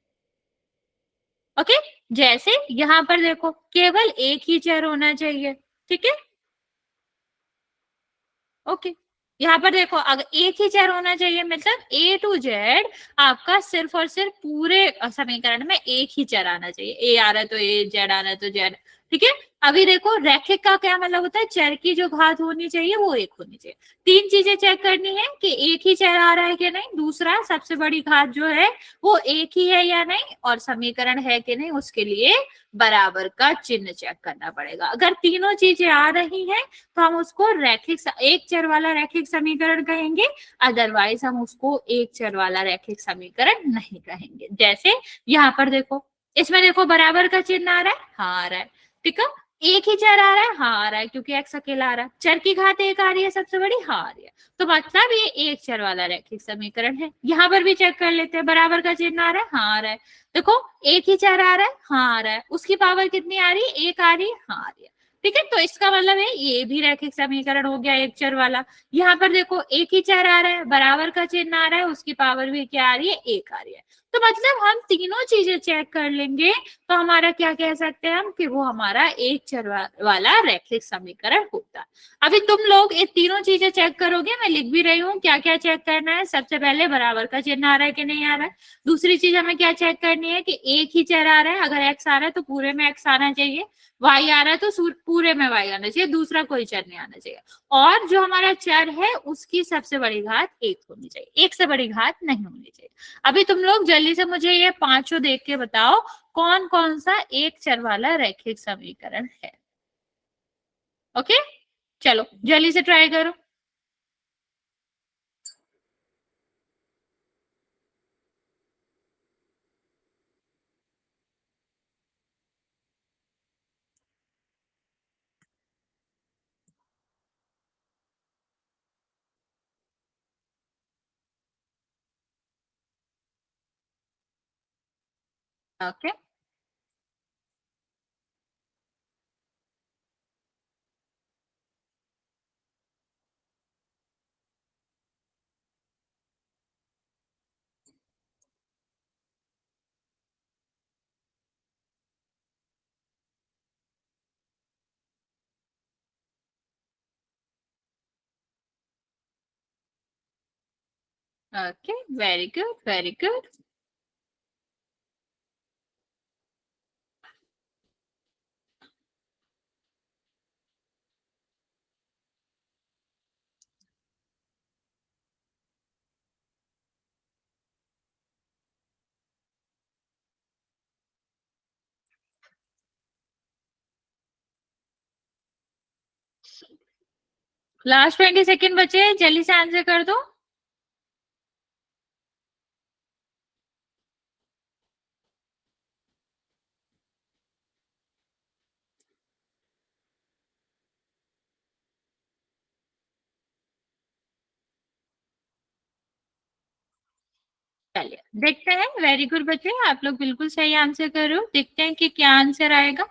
ओके, जैसे यहां पर देखो केवल एक ही चर होना चाहिए, ठीक है। ओके, यहाँ पर देखो अगर एक ही चर होना चाहिए मतलब ए टू जेड आपका सिर्फ और सिर्फ पूरे समीकरण में एक ही चर आना चाहिए, ए आ रहा है तो ए, जेड आ रहा है तो जेड, ठीक है। अभी देखो रैखिक का क्या मतलब होता है, चर की जो घात होनी चाहिए वो एक होनी चाहिए। तीन चीजें चेक करनी है कि एक ही चर आ रहा है कि नहीं, दूसरा सबसे बड़ी घात जो है वो एक ही है या नहीं, और समीकरण है कि नहीं, उसके लिए बराबर का चिन्ह चेक करना पड़ेगा। अगर तीनों चीजें आ रही हैं तो हम उसको रैखिक एक चर वाला रैखिक समीकरण कहेंगे, अदरवाइज हम उसको एक चर वाला रैखिक समीकरण नहीं कहेंगे। जैसे यहाँ पर देखो, इसमें देखो बराबर का चिन्ह आ रहा है, हाँ आ रहा है, ठीक है। एक ही चर आ रहा है, हाँ आ रहा है, क्योंकि एक्स अकेला आ रहा है। चर की घात एक आ रही है सबसे बड़ी, हाँ आ रही है, तो मतलब ये एक चर वाला रैखिक समीकरण है। यहाँ पर भी चेक कर लेते हैं, बराबर का चिन्ह आ रहा है, हाँ आ रहा है। देखो एक ही चर आ रहा है, हाँ आ रहा है, उसकी पावर कितनी आ रही है, एक आ रही है, हाँ आ रही है, ठीक है। तो इसका मतलब है ये भी रैखिक समीकरण हो गया एक चर वाला। यहाँ पर देखो एक ही चर आ रहा है, बराबर का चिन्ह आ रहा है, उसकी पावर भी क्या आ रही है, एक आ रही है। तो मतलब हम तीनों चीजें चेक कर लेंगे तो हमारा क्या कह सकते हैं हम, कि वो हमारा एक चर वाला रैखिक समीकरण होता है। अभी तुम लोग ये तीनों चीजें चेक करोगे, मैं लिख भी रही हूँ क्या क्या चेक करना है। सबसे पहले बराबर का चिन्ह आ रहा है कि नहीं आ रहा है। दूसरी चीज हमें क्या चेक करनी है कि एक ही चर आ रहा है, अगर एक्स आ रहा है तो पूरे में एक्स आना चाहिए, वाई आ रहा है तो पूरे में वाई आना चाहिए, दूसरा कोई चर नहीं आना चाहिए, और जो हमारा चर है उसकी सबसे बड़ी घात एक होनी चाहिए, एक से बड़ी घात नहीं होनी चाहिए। अभी तुम लोग जल्दी से मुझे ये पांचों देख के बताओ कौन कौन सा एक चर वाला रैखिक समीकरण है। ओके, चलो जल्दी से ट्राई करो। Okay, okay, very good very good. Last 20 second बचे, जल्दी से आंसर कर दो। चलिए देखते हैं, वेरी गुड बच्चे, आप लोग बिल्कुल सही आंसर कर रहे हो। देखते हैं कि क्या आंसर आएगा।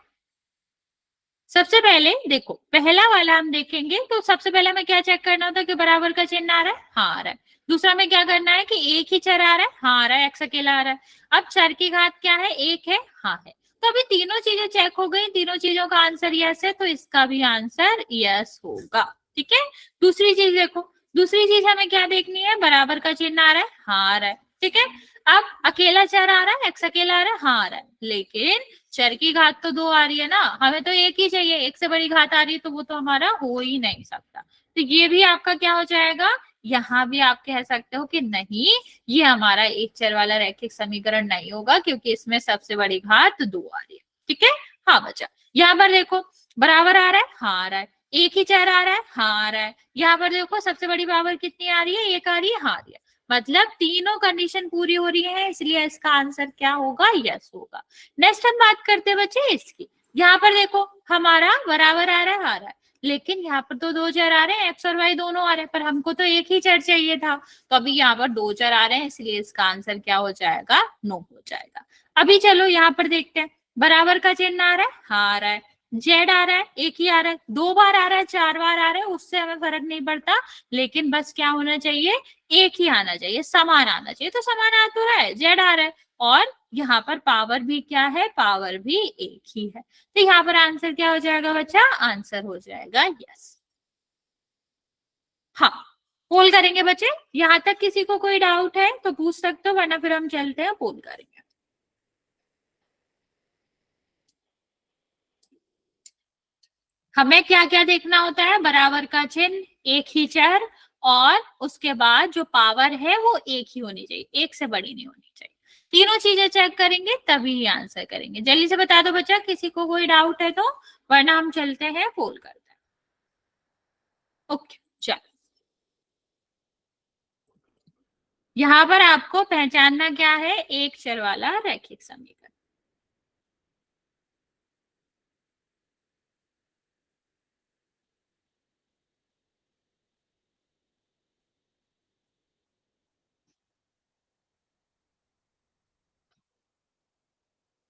सबसे पहले देखो पहला वाला हम देखेंगे, तो सबसे पहले हमें क्या चेक करना होता है कि बराबर का चिन्ह आ रहा है, हाँ आ रहा है। दूसरा में क्या करना है कि एक ही चर आ रहा है, हाँ आ रहा है, एक्स अकेला आ रहा है। अब चर की घात क्या है, एक है, हाँ है। तो अभी तीनों चीजें चेक हो गई, तीनों चीजों का आंसर यस है, तो इसका भी आंसर यस होगा, ठीक है। दूसरी चीज देखो, दूसरी चीज हमें क्या देखनी है, बराबर का चिन्ह आ रहा है, हाँ आ रहा है, ठीक है। अब अकेला चर आ रहा है, एक्स अकेला आ रहा है, हाँ आ रहा है, लेकिन चर की घात तो दो आ रही है ना, हमें तो एक ही चाहिए, एक से बड़ी घात आ रही है तो वो तो हमारा हो ही नहीं सकता। तो ये भी आपका क्या हो जाएगा, यहाँ भी आप कह सकते हो कि नहीं, ये हमारा एक चर वाला रैखिक समीकरण नहीं होगा, क्योंकि इसमें सबसे बड़ी घात दो आ रही है, ठीक है। हाँ बच्चा, यहाँ पर देखो बराबर आ रहा है, हाँ आ रहा है, एक ही चर आ रहा है, हाँ आ रहा है। यहाँ पर देखो सबसे बड़ी पावर कितनी आ रही है, एक आ रही है, हाँ आ रही है। मतलब तीनों कंडीशन पूरी हो रही है, इसलिए इसका आंसर क्या होगा, यस होगा। नेक्स्ट हम बात करते हैं बच्चे इसकी। यहाँ पर देखो हमारा बराबर आ रहा है, आ रहा है, लेकिन यहाँ पर तो दो चर आ रहे हैं, एक्स और वाई दोनों आ रहे हैं, पर हमको तो एक ही चर चाहिए था, तो अभी यहाँ पर दो चर आ रहे हैं, इसलिए इसका आंसर क्या हो जाएगा, नो हो जाएगा। अभी चलो यहाँ पर देखते हैं, बराबर का चिन्ह आ रहा है, हाँ आ रहा है, जेड आ रहा है, एक ही आ रहा है, दो बार आ रहा है, चार बार आ रहा है, उससे हमें फर्क नहीं पड़ता, लेकिन बस क्या होना चाहिए, एक ही आना चाहिए, समान आना चाहिए। तो समान आ तो रहा है, जेड आ रहा है, और यहाँ पर पावर भी क्या है, पावर भी एक ही है, तो यहाँ पर आंसर क्या हो जाएगा बच्चा, आंसर हो जाएगा यस। हाँ, पोल करेंगे बच्चे, यहाँ तक किसी को कोई डाउट है तो पूछ सकते हो, वरना फिर हम चलते हैं पोल करेंगे। हमें क्या क्या देखना होता है, बराबर का चिन्ह, एक ही चर, और उसके बाद जो पावर है वो एक ही होनी चाहिए, एक से बड़ी नहीं होनी चाहिए। तीनों चीजें चेक करेंगे तभी ही आंसर करेंगे। जल्दी से बता दो बच्चा, किसी को कोई डाउट है तो, वरना हम चलते हैं पोल करते हैं। ओके चलो, यहाँ पर आपको पहचानना क्या है, एक चर वाला रैखिक समीकरण।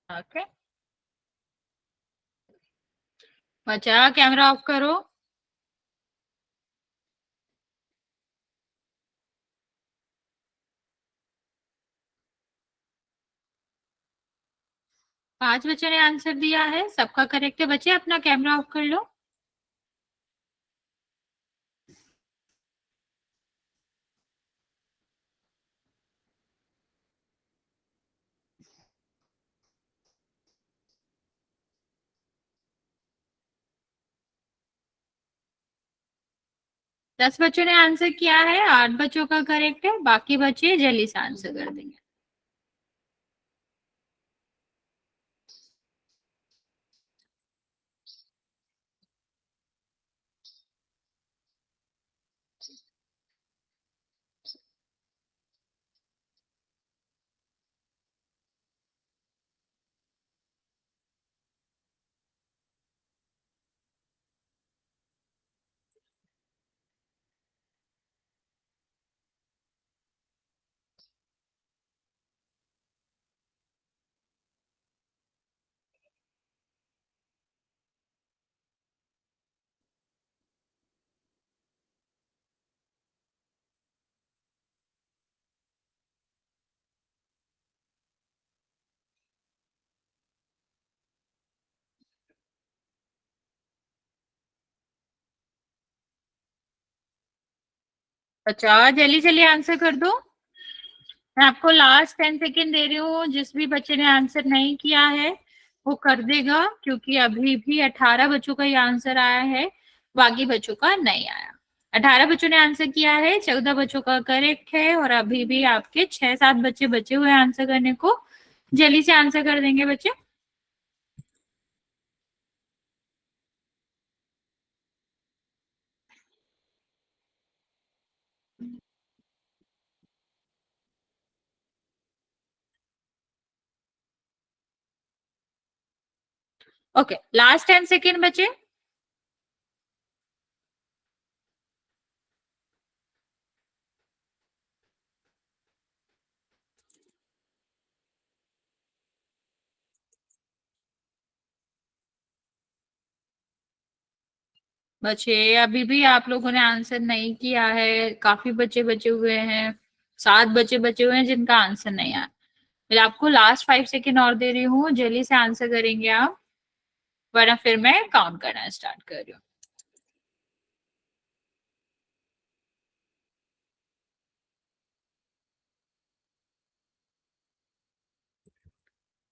ओके बच्चा, कैमरा ऑफ करो। पांच बच्चों ने आंसर दिया है, सबका करेक्ट है। बच्चे अपना कैमरा ऑफ कर लो। दस बच्चों ने आंसर किया है, आठ बच्चों का करेक्ट है, बाकी बच्चे जल्दी से आंसर कर देंगे। अच्छा जल्दी जल्दी आंसर कर दो। मैं आपको लास्ट 10 सेकेंड दे रही हूँ, जिस भी बच्चे ने आंसर नहीं किया है वो कर देगा, क्योंकि अभी भी 18 बच्चों का ही आंसर आया है, बाकी बच्चों का नहीं आया। 18 बच्चों ने आंसर किया है, 14 बच्चों का करेक्ट है, और अभी भी आपके 6-7 बच्चे बचे हुए आंसर करने को। जल्दी से आंसर कर देंगे बच्चे। ओके लास्ट 10 सेकेंड बचे। बच्चे अभी भी आप लोगों ने आंसर नहीं किया है, काफी बच्चे बचे हुए हैं, 7 बच्चे बचे हुए हैं जिनका आंसर नहीं आया। मैं आपको लास्ट 5 सेकेंड और दे रही हूँ, जल्दी से आंसर करेंगे आप, वरना फिर मैं काउंट करना स्टार्ट कर रही हूँ।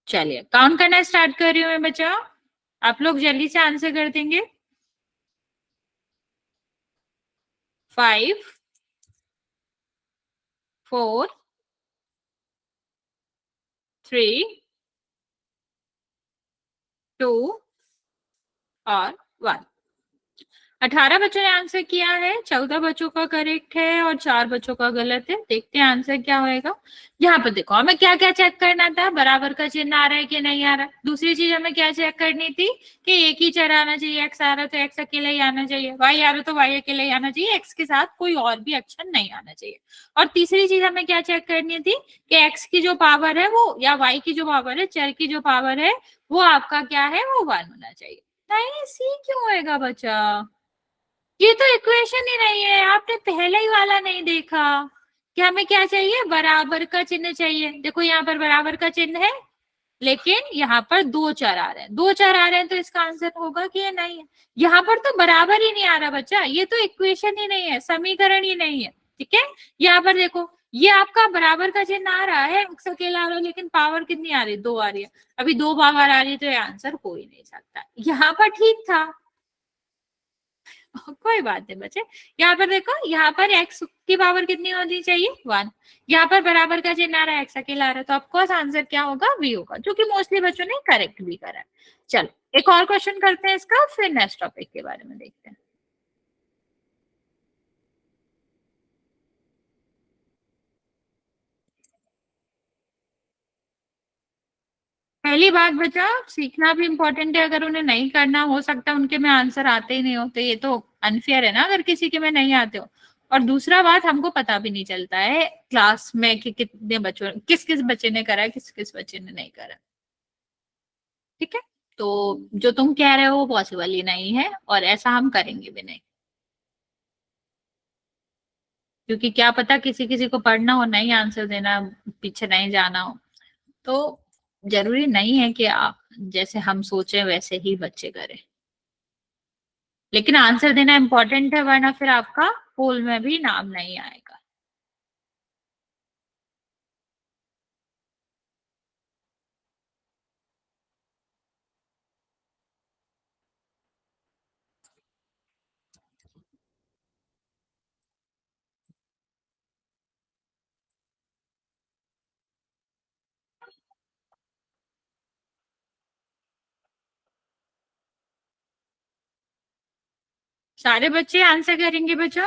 चलिए काउंट करना स्टार्ट कर रही हूँ मैं बच्चा, आप लोग जल्दी से आंसर कर देंगे। 5 4 3 2 और 1। 18 बच्चों ने आंसर किया है, 14 बच्चों का करेक्ट है और 4 बच्चों का गलत है। देखते हैं आंसर क्या होएगा। यहाँ पर देखो हमें क्या क्या चेक करना था, बराबर का चिन्ह आ रहा है कि नहीं आ रहा। दूसरी चीज हमें क्या चेक करनी थी कि एक ही चर आना चाहिए, एक्स आ रहा है तो एक्स अकेला ही आना चाहिए, वाई आ रहा है तो वाई अकेला ही आना चाहिए, एक्स के साथ कोई और भी अक्षर नहीं आना चाहिए। और तीसरी चीज हमें क्या चेक करनी थी कि एक्स की जो पावर है वो, या वाई की जो पावर है, चर की जो पावर है वो आपका क्या है, वो 1 होना चाहिए। नहीं सी क्यों होएगा बच्चा, ये तो इक्वेशन ही नहीं है, आपने पहले ही वाला नहीं देखा कि हमें क्या चाहिए, बराबर का चिन्ह चाहिए। देखो यहाँ पर बराबर का चिन्ह है, लेकिन यहाँ पर दो चर आ रहे हैं, दो चर आ रहे हैं, तो इसका आंसर होगा कि ये नहीं है। यहाँ पर तो बराबर ही नहीं आ रहा बच्चा, ये तो इक्वेशन ही नहीं है, समीकरण ही नहीं है। ठीक है, यहाँ पर देखो ये आपका बराबर का चिन्ह आ रहा है, एक्स अकेला आ रहा है, लेकिन पावर कितनी आ रही है, 2 आ रही है। अभी 2 पावर आ रही है तो ये आंसर हो ही नहीं सकता। यहाँ पर ठीक था, कोई बात नहीं बच्चे। यहाँ पर देखो, यहाँ पर x की पावर कितनी होनी चाहिए 1, यहाँ पर बराबर का चिन्ह आ रहा है, x अकेला आ रहा है, तो ऑफकोर्स आंसर क्या होगा v होगा, जो कि मोस्टली बच्चों ने करेक्ट भी करा है। चलो एक और क्वेश्चन करते हैं इसका, फिर नेक्स्ट टॉपिक के बारे में देखते हैं। पहली बात बच्चा, सीखना भी इम्पोर्टेंट है। अगर उन्हें नहीं करना, हो सकता है उनके में आंसर आते ही नहीं हो, तो ये तो अनफेयर है ना अगर किसी के में नहीं आते हो। और दूसरा बात, हमको पता भी नहीं चलता है क्लास में कि कितने बच्चों, किस किस बच्चे ने करा है, किस किस बच्चे ने नहीं करा। ठीक है, तो जो तुम कह रहे हो वो पॉसिबल ही नहीं है, और ऐसा हम करेंगे भी नहीं, क्योंकि क्या पता किसी किसी को पढ़ना हो, नहीं आंसर देना, पीछे नहीं जाना हो, तो जरूरी नहीं है कि आप जैसे हम सोचे वैसे ही बच्चे करें। लेकिन आंसर देना इंपॉर्टेंट है, वरना फिर आपका पोल में भी नाम नहीं आएगा। सारे बच्चे आंसर करेंगे बच्चों?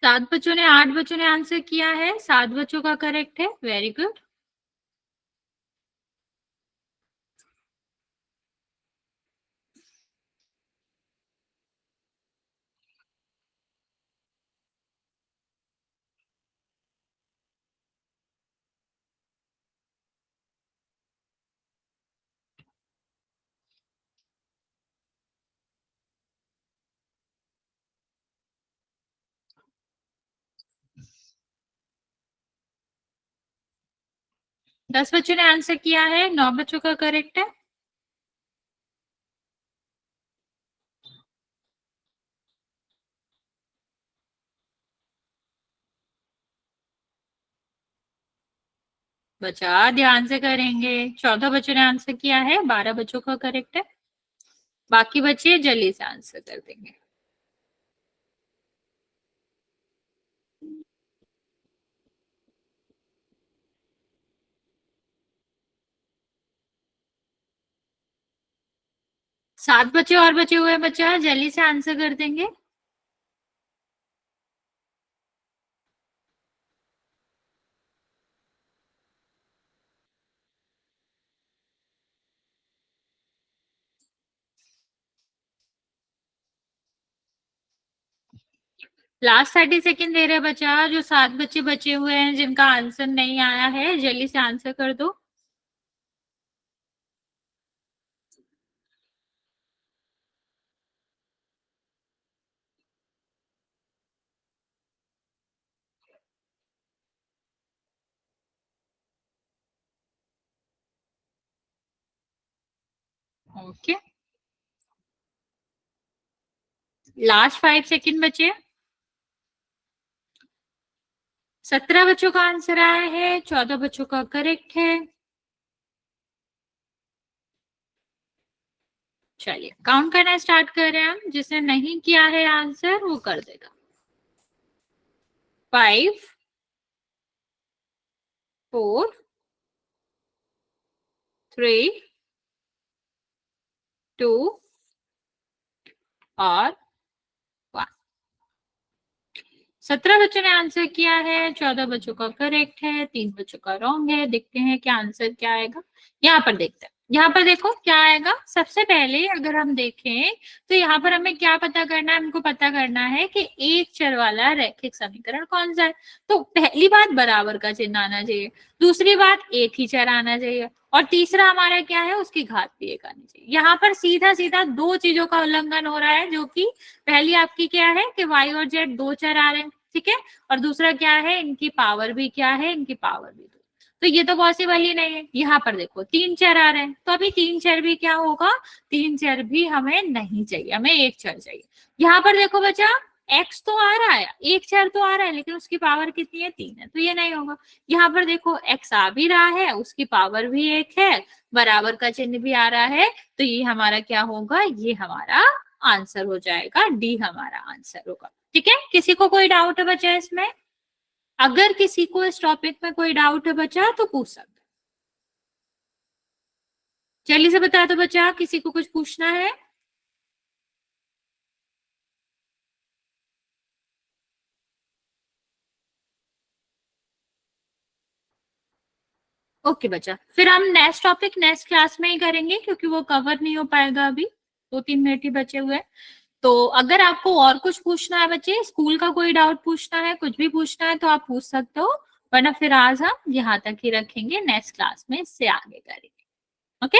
7 बच्चों ने, 8 बच्चों ने आंसर किया है, 7 बच्चों का करेक्ट है, वेरी गुड। दस बच्चों ने आंसर किया है, 9 बच्चों का करेक्ट है। बच्चा ध्यान से करेंगे। 14 बच्चों ने आंसर किया है, 12 बच्चों का करेक्ट है। बाकी बच्चे जल्दी से आंसर कर देंगे। सात बच्चे और बचे हुए हैं बच्चा, जल्दी से आंसर कर देंगे। लास्ट 30 सेकेंड दे रहे हैं बच्चा, जो 7 बच्चे बचे हुए हैं जिनका आंसर नहीं आया है, जल्दी से आंसर कर दो। ओके, लास्ट 5 सेकेंड बचे। 17 बच्चों का आंसर आया है, 14 बच्चों का करेक्ट है। चलिए काउंट करना स्टार्ट कर रहे हैं हम, जिसने नहीं किया है आंसर वो कर देगा। 5, 4, 3, 2 और 1। 17 बच्चों ने आंसर किया है, 14 बच्चों का करेक्ट है, 3 बच्चों का रॉन्ग है। देखते हैं क्या आंसर क्या आएगा। यहाँ पर देखते हैं, यहाँ पर देखो क्या आएगा। सबसे पहले अगर हम देखें तो यहाँ पर हमें क्या पता करना है, हमको पता करना है कि एक चर वाला रैखिक समीकरण कौन सा है। तो पहली बात, बराबर का चिन्ह आना चाहिए। दूसरी बात, एक ही चर आना चाहिए। और तीसरा हमारा क्या है, उसकी घात भी एक आनी चाहिए। यहाँ पर सीधा सीधा दो चीजों का उल्लंघन हो रहा है, जो कि पहली आपकी क्या है कि y और z दो चर आ रहे हैं, ठीक है। और दूसरा क्या है, इनकी पावर भी क्या है, इनकी पावर भी दो। तो ये तो पॉसिबल ही नहीं है। यहाँ पर देखो 3 चर आ रहे हैं, तो अभी 3 चर भी क्या होगा, 3 चर भी हमें नहीं चाहिए, हमें एक चर चाहिए। यहाँ पर देखो बच्चा x तो आ रहा है, एक चर तो आ रहा है, लेकिन उसकी पावर कितनी है, 3 है, तो ये नहीं होगा। यहाँ पर देखो x आ भी रहा है, उसकी पावर भी 1 है, बराबर का चिन्ह भी आ रहा है, तो ये हमारा क्या होगा, ये हमारा आंसर हो जाएगा, डी हमारा आंसर होगा। ठीक है, किसी को कोई डाउट है बच्चा इसमें? अगर किसी को इस टॉपिक में कोई डाउट है बच्चा तो पूछ सकते, जल्दी से बता दो बच्चा, किसी को कुछ पूछना है? ओके बच्चा, फिर हम नेक्स्ट टॉपिक नेक्स्ट क्लास में ही करेंगे, क्योंकि वो कवर नहीं हो पाएगा, अभी 2-3 मिनट ही बचे हुए हैं। तो अगर आपको और कुछ पूछना है बच्चे, स्कूल का कोई डाउट पूछना है, कुछ भी पूछना है तो आप पूछ सकते हो, वरना फिर आज हम यहाँ तक ही रखेंगे, नेक्स्ट क्लास में इससे आगे करेंगे। ओके।